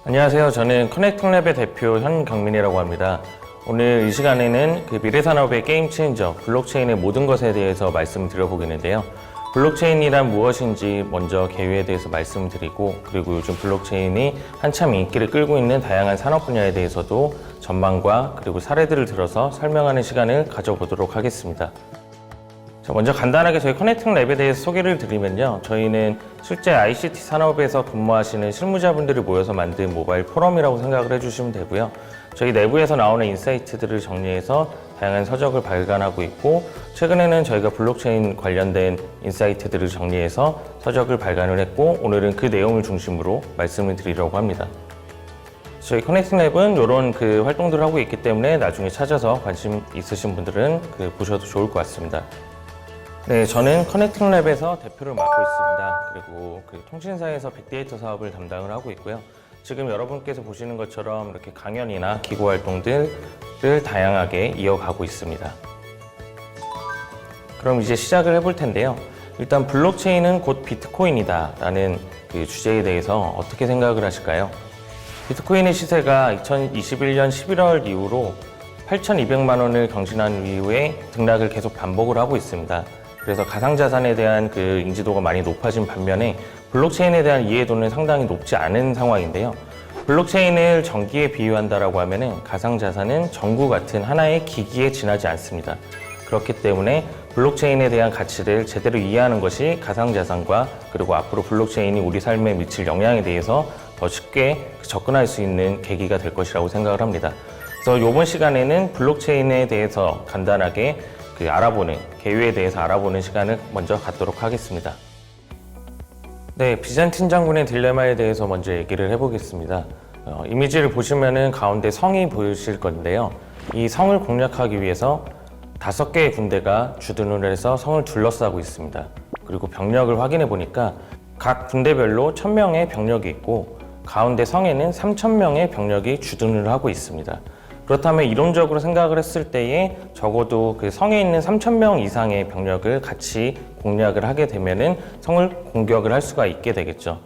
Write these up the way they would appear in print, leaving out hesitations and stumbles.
안녕하세요. 저는 커넥팅랩의 대표 현경민이라고 합니다. 오늘 이 시간에는 미래산업의 게임 체인저, 블록체인의 모든 것에 대해서 말씀드려보겠는데요. 블록체인이란 무엇인지 먼저 개요에 대해서 말씀드리고, 그리고 요즘 블록체인이 한참 인기를 끌고 있는 다양한 산업 분야에 대해서도 전망과 그리고 사례들을 들어서 설명하는 시간을 가져보도록 하겠습니다. 자, 먼저 간단하게 저희 커넥팅랩에 대해서 소개를 드리면요. 저희는 실제 ICT 산업에서 근무하시는 실무자분들이 모여서 만든 모바일 포럼이라고 생각을 해주시면 되고요. 저희 내부에서 나오는 인사이트들을 정리해서 다양한 서적을 발간하고 있고, 최근에는 저희가 블록체인 관련된 인사이트들을 정리해서 서적을 발간을 했고, 오늘은 그 내용을 중심으로 말씀을 드리려고 합니다. 저희 커넥팅랩은 이런 활동들을 하고 있기 때문에 나중에 찾아서 관심 있으신 분들은 보셔도 좋을 것 같습니다. 네, 저는 커넥팅랩에서 대표를 맡고 있습니다. 그리고 통신사에서 빅데이터 사업을 담당을 하고 있고요. 지금 여러분께서 보시는 것처럼 이렇게 강연이나 기고 활동들을 다양하게 이어가고 있습니다. 그럼 이제 시작을 해볼 텐데요. 일단 블록체인은 곧 비트코인이다 라는 주제에 대해서 어떻게 생각을 하실까요? 비트코인의 시세가 2021년 11월 이후로 8,200만 원을 경신한 이후에 등락을 계속 반복을 하고 있습니다. 그래서 가상자산에 대한 인지도가 많이 높아진 반면에 블록체인에 대한 이해도는 상당히 높지 않은 상황인데요. 블록체인을 전기에 비유한다라고 하면은 가상자산은 전구 같은 하나의 기기에 지나지 않습니다. 그렇기 때문에 블록체인에 대한 가치를 제대로 이해하는 것이 가상자산과 그리고 앞으로 블록체인이 우리 삶에 미칠 영향에 대해서 더 쉽게 접근할 수 있는 계기가 될 것이라고 생각을 합니다. 그래서 이번 시간에는 블록체인에 대해서 간단하게 개요에 대해서 알아보는 시간을 먼저 갖도록 하겠습니다. 네, 비잔틴 장군의 딜레마에 대해서 먼저 얘기를 해보겠습니다. 이미지를 보시면은 가운데 성이 보이실 건데요. 이 성을 공략하기 위해서 5개의 군대가 주둔을 해서 성을 둘러싸고 있습니다. 그리고 병력을 확인해 보니까 각 군대별로 1,000명의 병력이 있고 가운데 성에는 3,000명의 병력이 주둔을 하고 있습니다. 그렇다면 이론적으로 생각을 했을 때에 적어도 성에 있는 3,000명 이상의 병력을 같이 공략을 하게 되면은 성을 공격을 할 수가 있게 되겠죠.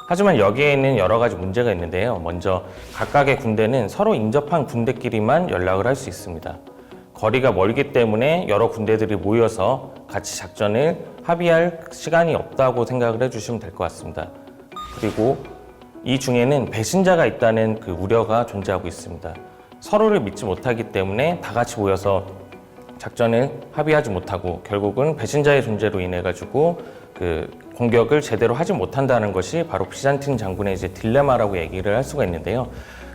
하지만 여기에는 여러 가지 문제가 있는데요. 먼저 각각의 군대는 서로 인접한 군대끼리만 연락을 할 수 있습니다. 거리가 멀기 때문에 여러 군대들이 모여서 같이 작전을 합의할 시간이 없다고 생각을 해주시면 될 것 같습니다. 그리고 이 중에는 배신자가 있다는 우려가 존재하고 있습니다. 서로를 믿지 못하기 때문에 다 같이 모여서 작전을 합의하지 못하고 결국은 배신자의 존재로 인해 가지고 공격을 제대로 하지 못한다는 것이 바로 비잔틴 장군의 딜레마라고 얘기를 할 수가 있는데요.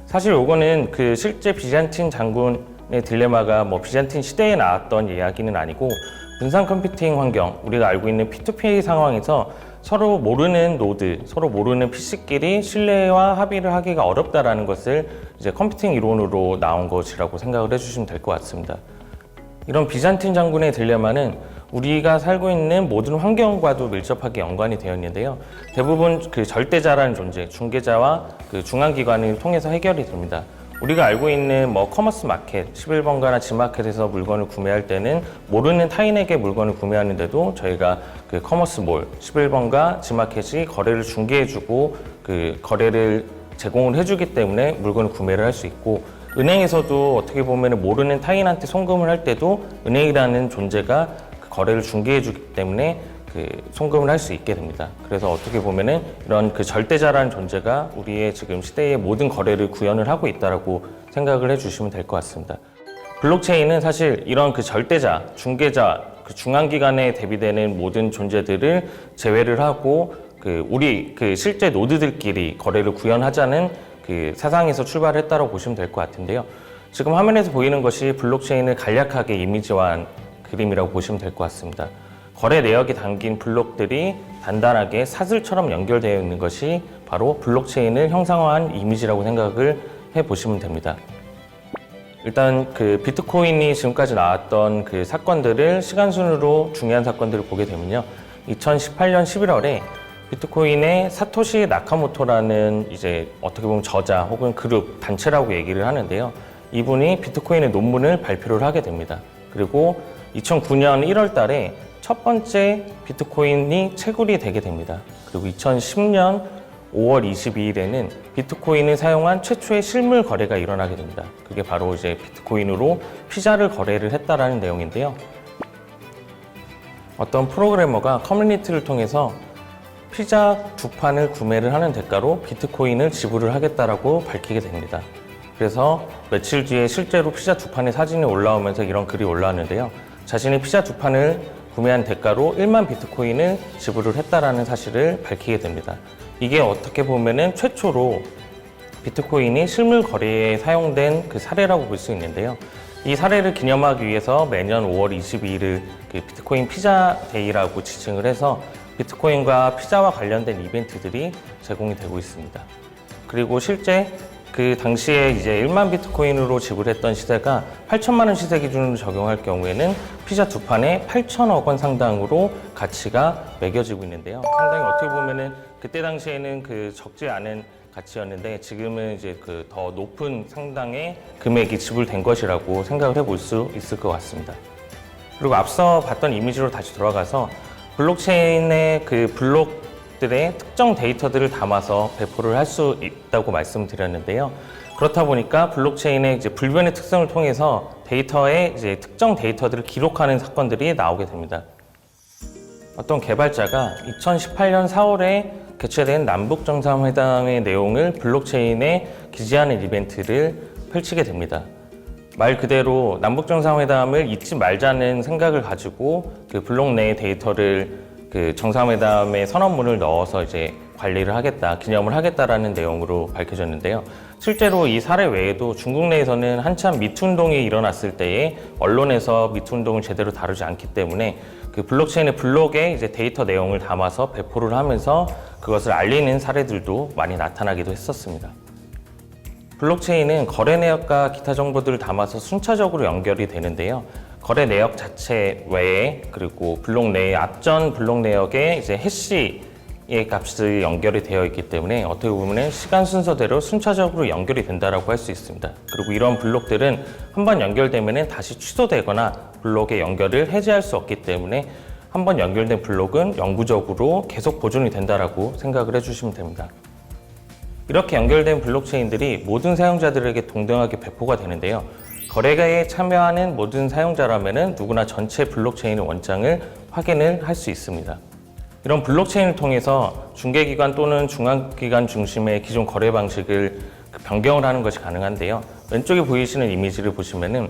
사실 요거는 실제 비잔틴 장군의 딜레마가 비잔틴 시대에 나왔던 이야기는 아니고 분산 컴퓨팅 환경, 우리가 알고 있는 P2P 상황에서 서로 모르는 노드, 서로 모르는 PC끼리 신뢰와 합의를 하기가 어렵다라는 것을 컴퓨팅 이론으로 나온 것이라고 생각을 해주시면 될 것 같습니다. 이런 비잔틴 장군의 딜레마는 우리가 살고 있는 모든 환경과도 밀접하게 연관이 되어 있는데요. 대부분 절대자라는 존재, 중개자와 중앙기관을 통해서 해결이 됩니다. 우리가 알고 있는 커머스 마켓, 11번가나 지마켓에서 물건을 구매할 때는 모르는 타인에게 물건을 구매하는데도 저희가 커머스 몰, 11번가, 지마켓이 거래를 중개해주고 거래를 제공을 해주기 때문에 물건을 구매를 할 수 있고, 은행에서도 어떻게 보면 모르는 타인한테 송금을 할 때도 은행이라는 존재가 거래를 중개해주기 때문에 송금을 할 수 있게 됩니다. 그래서 어떻게 보면은 이런 절대자라는 존재가 우리의 지금 시대의 모든 거래를 구현을 하고 있다라고 생각을 해주시면 될 것 같습니다. 블록체인은 사실 이런 절대자, 중개자, 중앙기관에 대비되는 모든 존재들을 제외를 하고 우리 실제 노드들끼리 거래를 구현하자는 사상에서 출발했다고 보시면 될 것 같은데요. 지금 화면에서 보이는 것이 블록체인을 간략하게 이미지화한 그림이라고 보시면 될 것 같습니다. 거래 내역이 담긴 블록들이 단단하게 사슬처럼 연결되어 있는 것이 바로 블록체인을 형상화한 이미지라고 생각을 해보시면 됩니다. 일단 비트코인이 지금까지 나왔던 사건들을 시간순으로 중요한 사건들을 보게 되면요. 2018년 11월에 비트코인의 사토시 나카모토라는 어떻게 보면 저자 혹은 그룹, 단체라고 얘기를 하는데요. 이분이 비트코인의 논문을 발표를 하게 됩니다. 그리고 2009년 1월 달에 첫 번째 비트코인이 채굴이 되게 됩니다. 그리고 2010년 5월 22일에는 비트코인을 사용한 최초의 실물 거래가 일어나게 됩니다. 그게 바로 이제 비트코인으로 피자를 거래를 했다라는 내용인데요. 어떤 프로그래머가 커뮤니티를 통해서 피자 2판을 구매를 하는 대가로 비트코인을 지불을 하겠다라고 밝히게 됩니다. 그래서 며칠 뒤에 실제로 피자 2판의 사진이 올라오면서 이런 글이 올라왔는데요. 자신이 피자 2판을 구매한 대가로 1만 비트코인을 지불을 했다라는 사실을 밝히게 됩니다. 이게 어떻게 보면은 최초로 비트코인이 실물 거래에 사용된 그 사례라고 볼 수 있는데요. 이 사례를 기념하기 위해서 매년 5월 22일을 그 비트코인 피자 데이라고 지칭을 해서 비트코인과 피자와 관련된 이벤트들이 제공이 되고 있습니다. 그리고 실제 그 당시에 이제 1만 비트코인으로 지불했던 시세가 8천만 원 시세 기준으로 적용할 경우에는 피자 2판에 8천억 원 상당으로 가치가 매겨지고 있는데요. 상당히 어떻게 보면은 그때 당시에는 그 적지 않은 가치였는데 지금은 이제 그 더 높은 상당의 금액이 지불된 것이라고 생각을 해볼 수 있을 것 같습니다. 그리고 앞서 봤던 이미지로 다시 돌아가서 블록체인의 그 블록들의 특정 데이터들을 담아서 배포를 할 수 있다고 말씀드렸는데요. 그렇다 보니까 블록체인의 이제 불변의 특성을 통해서 데이터에 이제 특정 데이터들을 기록하는 사건들이 나오게 됩니다. 어떤 개발자가 2018년 4월에 개최된 남북정상회담의 내용을 블록체인에 기재하는 이벤트를 펼치게 됩니다. 말 그대로 남북정상회담을 잊지 말자는 생각을 가지고 그 블록 내의 데이터를 그 정상회담의 선언문을 넣어서 이제 관리를 하겠다, 기념을 하겠다라는 내용으로 밝혀졌는데요. 실제로 이 사례 외에도 중국 내에서는 한참 미투 운동이 일어났을 때에 언론에서 미투 운동을 제대로 다루지 않기 때문에 그 블록체인의 블록에 이제 데이터 내용을 담아서 배포를 하면서 그것을 알리는 사례들도 많이 나타나기도 했었습니다. 블록체인은 거래 내역과 기타 정보들을 담아서 순차적으로 연결이 되는데요. 거래 내역 자체 외에 그리고 블록 내의 앞전 블록 내역에 이제 해시의 값이 연결이 되어 있기 때문에 어떻게 보면 시간 순서대로 순차적으로 연결이 된다라고 할 수 있습니다. 그리고 이런 블록들은 한번 연결되면 다시 취소되거나 블록의 연결을 해제할 수 없기 때문에 한번 연결된 블록은 영구적으로 계속 보존이 된다라고 생각을 해주시면 됩니다. 이렇게 연결된 블록체인들이 모든 사용자들에게 동등하게 배포가 되는데요. 거래에 참여하는 모든 사용자라면 누구나 전체 블록체인의 원장을 확인을 할 수 있습니다. 이런 블록체인을 통해서 중개기관 또는 중앙기관 중심의 기존 거래 방식을 변경을 하는 것이 가능한데요. 왼쪽에 보이시는 이미지를 보시면은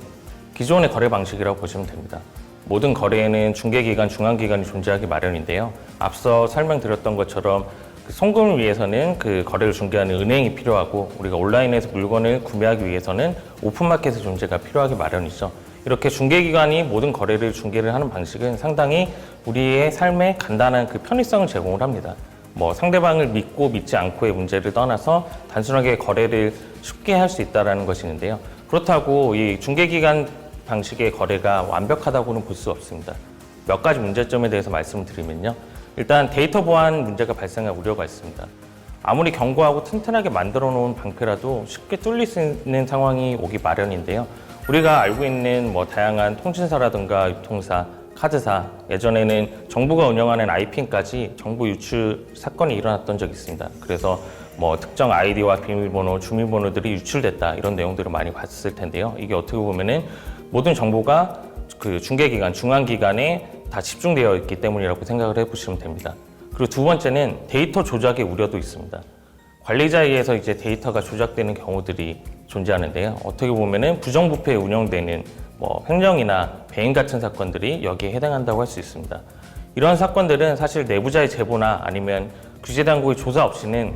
기존의 거래 방식이라고 보시면 됩니다. 모든 거래에는 중개기관, 중앙기관이 존재하기 마련인데요. 앞서 설명드렸던 것처럼 그 송금을 위해서는 그 거래를 중개하는 은행이 필요하고 우리가 온라인에서 물건을 구매하기 위해서는 오픈마켓의 존재가 필요하기 마련이죠. 이렇게 중개기관이 모든 거래를 중개를 하는 방식은 상당히 우리의 삶에 간단한 그 편의성을 제공을 합니다. 뭐 상대방을 믿고 믿지 않고의 문제를 떠나서 단순하게 거래를 쉽게 할 수 있다는 것이 있는데요. 그렇다고 이 중개기관 방식의 거래가 완벽하다고는 볼 수 없습니다. 몇 가지 문제점에 대해서 말씀을 드리면요. 일단 데이터 보안 문제가 발생할 우려가 있습니다. 아무리 견고하고 튼튼하게 만들어 놓은 방패라도 쉽게 뚫릴 수 있는 상황이 오기 마련인데요. 우리가 알고 있는 뭐 다양한 통신사라든가 유통사, 카드사, 예전에는 정부가 운영하는 아이핀까지 정보 유출 사건이 일어났던 적이 있습니다. 그래서 뭐 특정 아이디와 비밀번호, 주민번호들이 유출됐다 이런 내용들을 많이 봤을 텐데요. 이게 어떻게 보면은 모든 정보가 그 중개기관, 중앙기관에 다 집중되어 있기 때문이라고 생각을 해보시면 됩니다. 그리고 두 번째는 데이터 조작의 우려도 있습니다. 관리자에 의해서 이제 데이터가 조작되는 경우들이 존재하는데요. 어떻게 보면은 부정부패에 운영되는 뭐 횡령이나 배임 같은 사건들이 여기에 해당한다고 할 수 있습니다. 이런 사건들은 사실 내부자의 제보나 아니면 규제당국의 조사 없이는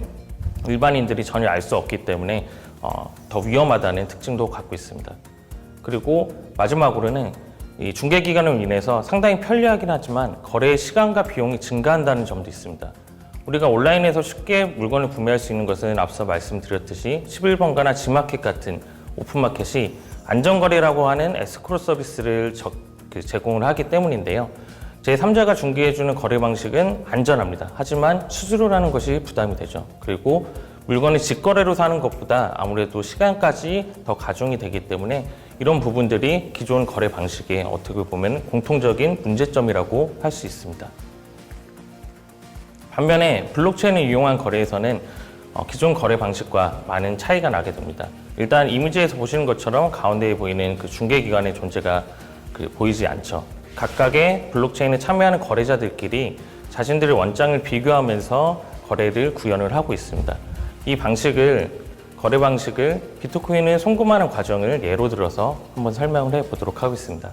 일반인들이 전혀 알 수 없기 때문에 더 위험하다는 특징도 갖고 있습니다. 그리고 마지막으로는 이 중개기관으로 인해서 상당히 편리하긴 하지만 거래의 시간과 비용이 증가한다는 점도 있습니다. 우리가 온라인에서 쉽게 물건을 구매할 수 있는 것은 앞서 말씀드렸듯이 11번가나 G마켓 같은 오픈마켓이 안전거래라고 하는 에스크로 서비스를 제공을 하기 때문인데요. 제3자가 중개해주는 거래 방식은 안전합니다. 하지만 수수료라는 것이 부담이 되죠. 그리고 물건을 직거래로 사는 것보다 아무래도 시간까지 더 가중이 되기 때문에 이런 부분들이 기존 거래 방식에 어떻게 보면 공통적인 문제점이라고 할 수 있습니다. 반면에 블록체인을 이용한 거래에서는 기존 거래 방식과 많은 차이가 나게 됩니다. 일단 이미지에서 보시는 것처럼 가운데에 보이는 그 중개기관의 존재가 보이지 않죠. 각각의 블록체인에 참여하는 거래자들끼리 자신들의 원장을 비교하면서 거래를 구현을 하고 있습니다. 이 거래 방식을 비트코인을 송금하는 과정을 예로 들어서 한번 설명을 해 보도록 하겠습니다.